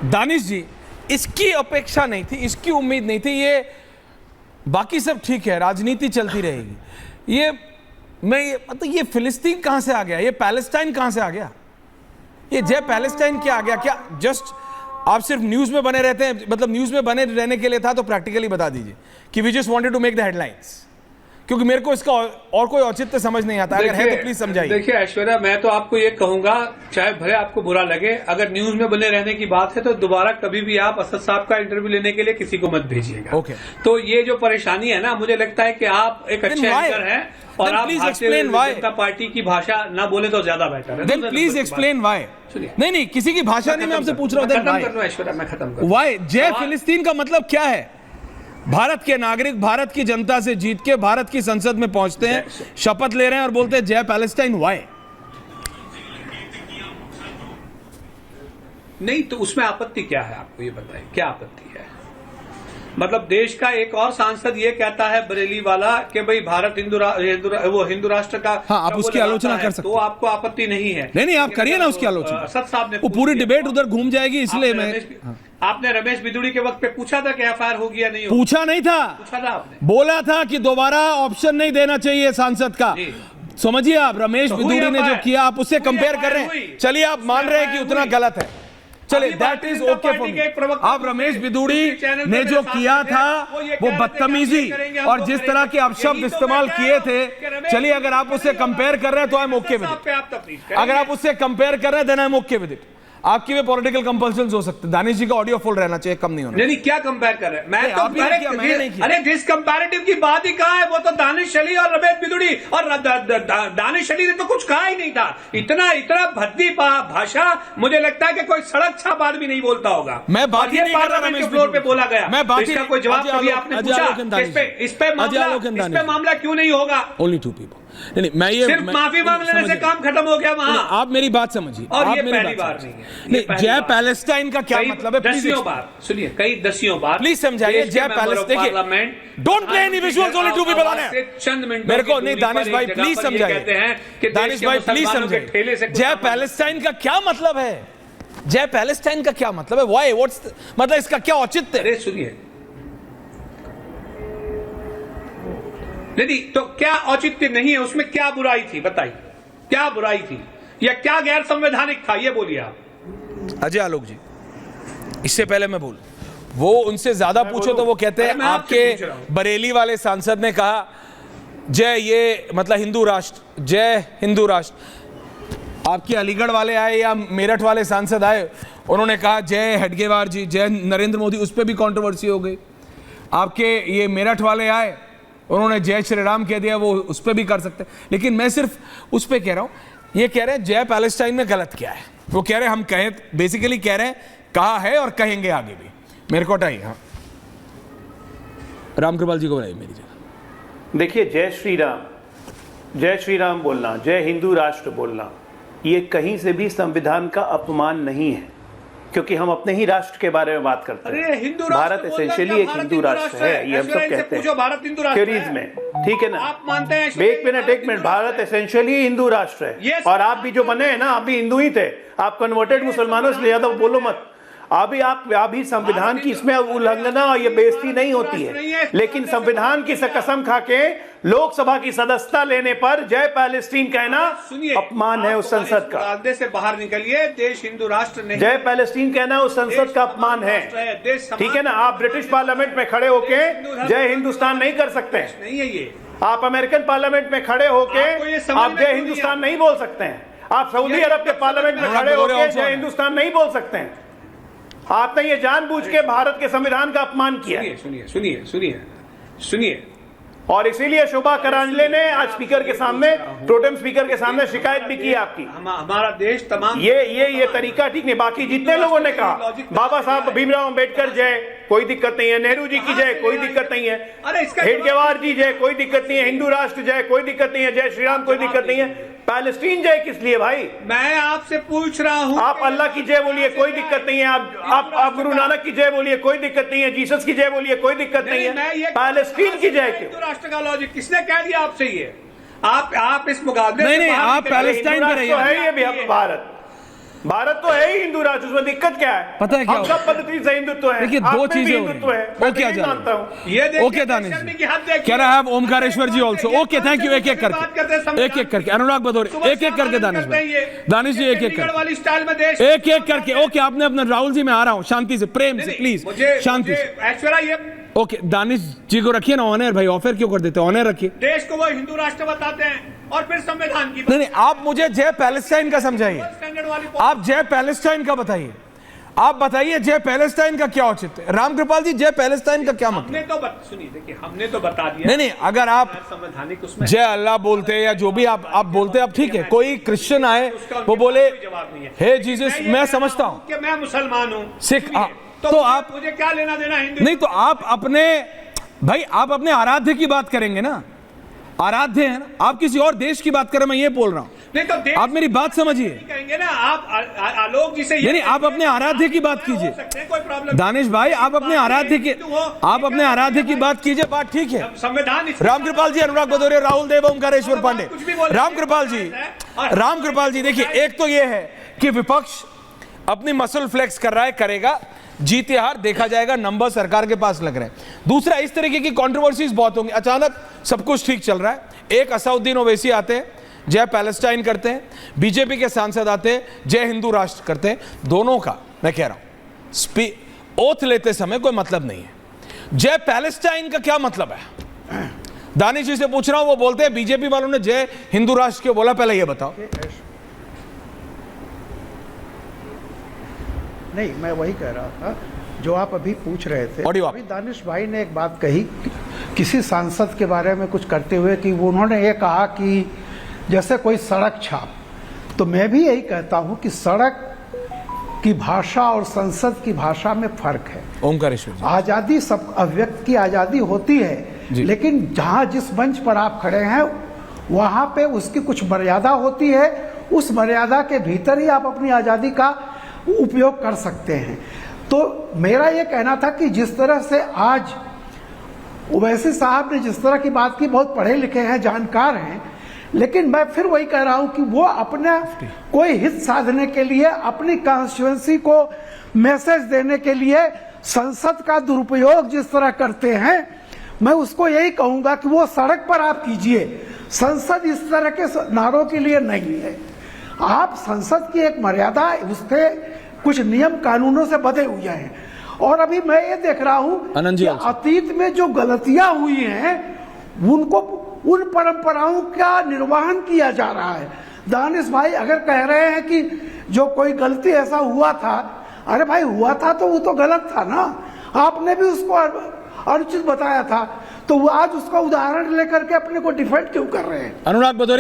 दानिश जी, इसकी अपेक्षा नहीं थी, इसकी उम्मीद नहीं थी। ये बाकी सब ठीक है, राजनीति चलती रहेगी। मतलब ये फिलिस्तीन कहां से आ गया, ये पैलेस्टाइन कहां से आ गया, ये जय पैलेस्टाइन क्या आ गया? क्या जस्ट आप सिर्फ न्यूज में बने रहते हैं? मतलब न्यूज में बने रहने के लिए था तो प्रैक्टिकली बता दीजिए कि we just wanted to make the headlines, क्योंकि मेरे को इसका और कोई औचित्य समझ नहीं आता। अगर है तो प्लीज समझाइए। देखिए ऐश्वर्या, मैं तो आपको ये कहूंगा, चाहे भले आपको बुरा लगे, अगर न्यूज में बने रहने की बात है तो दोबारा कभी भी आप असद साहब का इंटरव्यू लेने के लिए किसी को मत भेजिएगा। ओके। तो ये जो परेशानी है ना, मुझे लगता है कि आप एक अच्छे एंकर हैं और आप भारतीय जनता पार्टी की भाषा ना बोले तो ज्यादा बेटर है। Then please explain why. नहीं, किसी की भाषा नहीं, मैं आपसे पूछ रहा हूँ। खत्म कर लो ऐश्वर्या, मैं खत्म कर। व्हाई जय फिलिस्तीन का मतलब क्या है? भारत के नागरिक भारत की जनता से जीत के भारत की संसद में पहुंचते हैं, शपथ ले रहे हैं और बोलते हैं जय पैलेस्टाइन। व्हाई? नहीं तो उसमें आपत्ति क्या है, आपको ये बताइए, क्या आपत्ति है? मतलब देश का एक और सांसद ये कहता है, बरेली वाला, कि भाई भारत हिंदू राष्ट्र का, हाँ, आप उसकी आलोचना कर सकते तो आपको आपत्ति नहीं है। नहीं, आप करिए ना उसकी आलोचना। असद साहब ने वो पूरी डिबेट उधर घूम जाएगी, इसलिए मैं आपने रमेश बिदुड़ी के वक्त पे पूछा था कि एफआईआर होगी या नहीं? पूछा नहीं था, पूछा था आपने, बोला था कि दोबारा ऑप्शन नहीं देना चाहिए सांसद का। समझिए आप, रमेश बिदुड़ी ने जो किया आप उससे कंपेयर कर रहे हैं। चलिए आप मान रहे हैं कि उतना गलत है, चलिए that is okay for me. आप रमेश बिदुड़ी ने जो किया था वो बदतमीजी और जिस तरह के आप शब्द इस्तेमाल किए थे, चलिए अगर आप उससे कंपेयर कर रहे हैं तो I am okay with it. अगर आप उससे कंपेयर कर रहे हैं then I am okay with it. आपकी भी पॉलिटिकल कंपल्शंस हो सकते हैं। दानिश जी का ऑडियो फुल रहना चाहिए, कम नहीं होना। नहीं, क्या कंपेयर कर रहे हैं? मैं तो नहीं किया। अरे जिस कंपैरेटिव की बात ही कहा है वो तो दानिश अली और रमेश बिदुड़ी, और दानिश अली ने तो कुछ कहा ही नहीं था। इतना भद्दी भाषा मुझे लगता है कि कोई सड़क छाप आदमी नहीं बोलता होगा। मैं बात ही नहीं कर रहा, पार्लियामेंट के फ्लोर पे बोला गया, मैं बात इसका कोई जवाब कभी आपने पूछा? इस पे मामला क्यों नहीं होगा? Only two people. नहीं, मैं ये सिर्फ माफी मांग लेने से काम खत्म हो गया वहां। आप मेरी बात समझिए, और आप ये मेरी पहली बात बार नहीं है। नहीं, जय पैलेस्टाइन का क्या मतलब है? दसियों बार सुनिए, कई दसियों बार प्लीज समझाइए। जय Palestine, don't play any visuals, only two people on air. चंद मिनट मेरे को नहीं, दानिश भाई प्लीज समझाइए। दानिश भाई प्लीज समझाइए, जय पैलेस्टाइन का क्या मतलब है? जय पैलेस्टाइन का क्या मतलब है? व्हाई, व्हाट्स मतलब इसका क्या औचित्य? अरे सुनिए, नहीं तो क्या औचित्य नहीं है उसमें? क्या बुराई थी बताइए, क्या बुराई थी या क्या गैर संवैधानिक था, ये बोलिए आप। अजय आलोक जी, इससे पहले मैं बोलूं, वो उनसे ज्यादा पूछो तो वो कहते हैं आपके बरेली वाले सांसद ने कहा जय ये मतलब हिंदू राष्ट्र, जय हिंदू राष्ट्र। आपके अलीगढ़ वाले आए या मेरठ वाले सांसद आए, उन्होंने कहा जय हेडगेवार जी, जय नरेंद्र मोदी, उस पर भी कंट्रोवर्सी हो गई। आपके ये मेरठ वाले आए, उन्होंने जय श्री राम कह दिया, वो उस पर भी कर सकते हैं। लेकिन मैं सिर्फ उस पर कह रहा हूं, ये कह रहे हैं जय पैलेस्टाइन में गलत क्या है। वो कह रहे हैं हम कहें, बेसिकली कह रहे हैं कहा है और कहेंगे आगे भी। मेरे को हटाइए, हाँ रामकृपाल जी को बनाइए मेरी जगह। देखिए, जय श्री राम बोलना, जय हिंदू राष्ट्र बोलना, ये कहीं से भी संविधान का अपमान नहीं है, क्योंकि हम अपने ही राष्ट्र के बारे में बात करते हैं। भारत एसेंशियली एक हिंदू राष्ट्र है, ये हम सब कहते हैं थ्योरीज में, ठीक है ना? आप मानते हैं? एक मिनट, भारत एसेंशियली हिंदू राष्ट्र है। और आप भी जो बने हैं ना, आप भी हिंदू ही थे, आप कन्वर्टेड मुसलमानों से ज्यादा बोलो मत। अभी संविधान की इसमें उल्लंघना और ये बेइज्जती नहीं होती है, लेकिन संविधान की कसम खा के लोकसभा की सदस्यता लेने पर जय पैलेस्टीन कहना अपमान है उस संसद का। पर्दे से बाहर निकलिए, देश हिंदू राष्ट्र नहीं। जय पैलेस्टीन कहना उस संसद का अपमान है, ठीक है ना? आप ब्रिटिश पार्लियामेंट में खड़े होके जय हिंदुस्तान नहीं कर सकते हैं, नहीं है ये। आप अमेरिकन पार्लियामेंट में खड़े होके आप जय हिंदुस्तान नहीं बोल सकते हैं, आप सऊदी अरब के पार्लियामेंट में खड़े होके जय हिंदुस्तान नहीं बोल सकते हैं। आपने ये जानबूझ के भारत के संविधान का अपमान किया। सुनिए, और इसीलिए शोभा करांजले ने आज स्पीकर के सामने, प्रोटेम स्पीकर के सामने शिकायत भी की आपकी। हमारा देश तमाम ये तरीका ठीक नहीं। बाकी जितने लोगों ने कहा बाबा साहब भीमराव अंबेडकर जय, कोई दिक्कत नहीं है, नेहरू जी की जय, कोई दिक्कत नहीं है, हेडगेवार जी जय, कोई दिक्कत नहीं है, हिंदू राष्ट्र जय, कोई दिक्कत नहीं है, जय श्री राम, कोई दिक्कत नहीं है। पैलेस्टीन जय किस लिए भाई? मैं आपसे पूछ रहा हूं। आप अल्लाह की जय बोलिए, कोई दिक्कत नहीं है। आप गुरु नानक की जय बोलिए, कोई दिक्कत नहीं है। जीसस की जय बोलिए, कोई दिक्कत नहीं है। पैलेस्टीन की जय क्यों? राष्ट्र का लॉजिक किसने कह दिया आपसे? ये आप इस मुकाबले नहीं, आप पैलेस्टाइन पे रहिए। है ये भी भारत भारत तो है ही हिंदू राष्ट्र, उसमें दिक्कत क्या है? पता है क्या हम सब पद्धति से हिंदुत्व है। देखिए, दो चीजें हिंदुत्व है, मैं ओके, नहीं मानता हूँ। Okay Danish ji, can I have Omkareshwar ji also? Okay, thank you. एक एक करके अनुराग भदौरिया, एक एक करके दानिश जी, एक एक करके, एक एक करके। ओके, आपने अपना, राहुल जी मैं आ रहा हूँ, शांति से, प्रेम से, प्लीज शांति से। ऐश्वर्या, ये ओके, दानिश जी को रखिए ना ऑनर, भाई ऑफर क्यों कर देते हैं? ऑनर रखिए। देश को वो हिंदू राष्ट्र बताते हैं और फिर संविधान की नहीं, आप मुझे जय पैलेस्टाइन का समझाइए, आप जय पैलेस्टाइन का बताइए, आप बताइए जय पैलेस्टाइन का क्या औचित्य है? रामकृपाल जी, जय पैलेस्टाइन का क्या मतलब? हमने तो सुनिए, देखिए, हमने तो बता दिया। नहीं, अगर आप संवैधानिक उसमें जय अल्लाह बोलते हैं या जो भी आप बोलते हैं, अब ठीक है, कोई क्रिश्चियन आए वो बोले हे जीसस, मैं समझता हूं कि मैं मुसलमान हूं, सिख, तो आप मुझे क्या लेना देना हिंदू? नहीं, तो आप अपने, भाई आप अपने आराध्य की बात करेंगे ना, आराध्य है ना, आप किसी और देश की बात करें, मैं ये बोल रहा हूं। नहीं तो आप मेरी बात समझिए, कहेंगे ना, आप आलोक जी से नहीं, आप अपने आराध्य की बात कीजिए। कोई प्रॉब्लम, दानिश भाई, आप अपने आराध्य की बात कीजिए, बात ठीक है। संविधान, रामकृपाल जी, अनुराग भदौरिया, राहुल देव, ओमकारेश्वर पांडे, रामकृपाल जी, देखिए, एक तो ये है कि विपक्ष अपनी मसल फ्लेक्स कर रहा है, करेगा, जीते हार देखा जाएगा, नंबर सरकार के पास लग रहे हैं। दूसरा, इस तरीके की कंट्रोवर्सीज बहुत होंगी, अचानक सब कुछ ठीक चल रहा है, एक असउद्दीन ओवैसी आते हैं, जय पैलेस्टाइन करते हैं, बीजेपी के सांसद आते हैं, जय हिंदू राष्ट्र करते हैं। दोनों का मैं कह रहा हूं, ओथ लेते समय कोई मतलब नहीं है। जय पैलेस्टाइन का क्या मतलब है? दानिश जी से पूछ रहा हूं, वो बोलते हैं बीजेपी वालों ने जय हिंदू राष्ट्र क्यों बोला, पहले ये बताओ। नहीं, मैं वही कह रहा था जो आप अभी पूछ रहे थे। अभी दानिश भाई ने एक बात कही किसी सांसद के बारे में कुछ करते हुए कि उन्होंने ये कहा कि जैसे कोई सड़क छाप, तो मैं भी यही कहता हूं कि सड़क की भाषा और संसद की भाषा में फर्क है। ओमकारेश्वर जी, आजादी, सब अभिव्यक्ति की आजादी होती है, लेकिन जहां जिस मंच पर आप खड़े हैं वहां पे उसकी कुछ मर्यादा होती है, उस मर्यादा के भीतर ही आप अपनी आजादी का उपयोग कर सकते हैं। तो मेरा ये कहना था कि जिस तरह से आज ओवैसी साहब ने जिस तरह की बात की, बहुत पढ़े लिखे हैं, जानकार हैं, लेकिन मैं फिर वही कह रहा हूं कि वो अपना कोई हित साधने के लिए, अपनी कॉन्स्टिट्यूएंसी को मैसेज देने के लिए संसद का दुरुपयोग जिस तरह करते हैं, मैं उसको यही कहूंगा कि वो सड़क पर आप कीजिए, संसद इस तरह के नारों के लिए नहीं है। आप संसद की एक मर्यादा, उसके कुछ नियम कानूनों से बंधे हुए हैं। और अभी मैं ये देख रहा हूं कि अतीत में जो गलतियां हुई हैं उनको, उन परंपराओं का निर्वहन किया जा रहा है। दानिश भाई अगर कह रहे हैं कि जो कोई गलती ऐसा हुआ था, अरे भाई हुआ था तो वो तो गलत था ना, आपने भी उसको अनुचित बताया था, तो वो आज उसका उदाहरण लेकर के अपने को डिफेंड क्यों कर रहे हैं? अनुराग भदौरिया।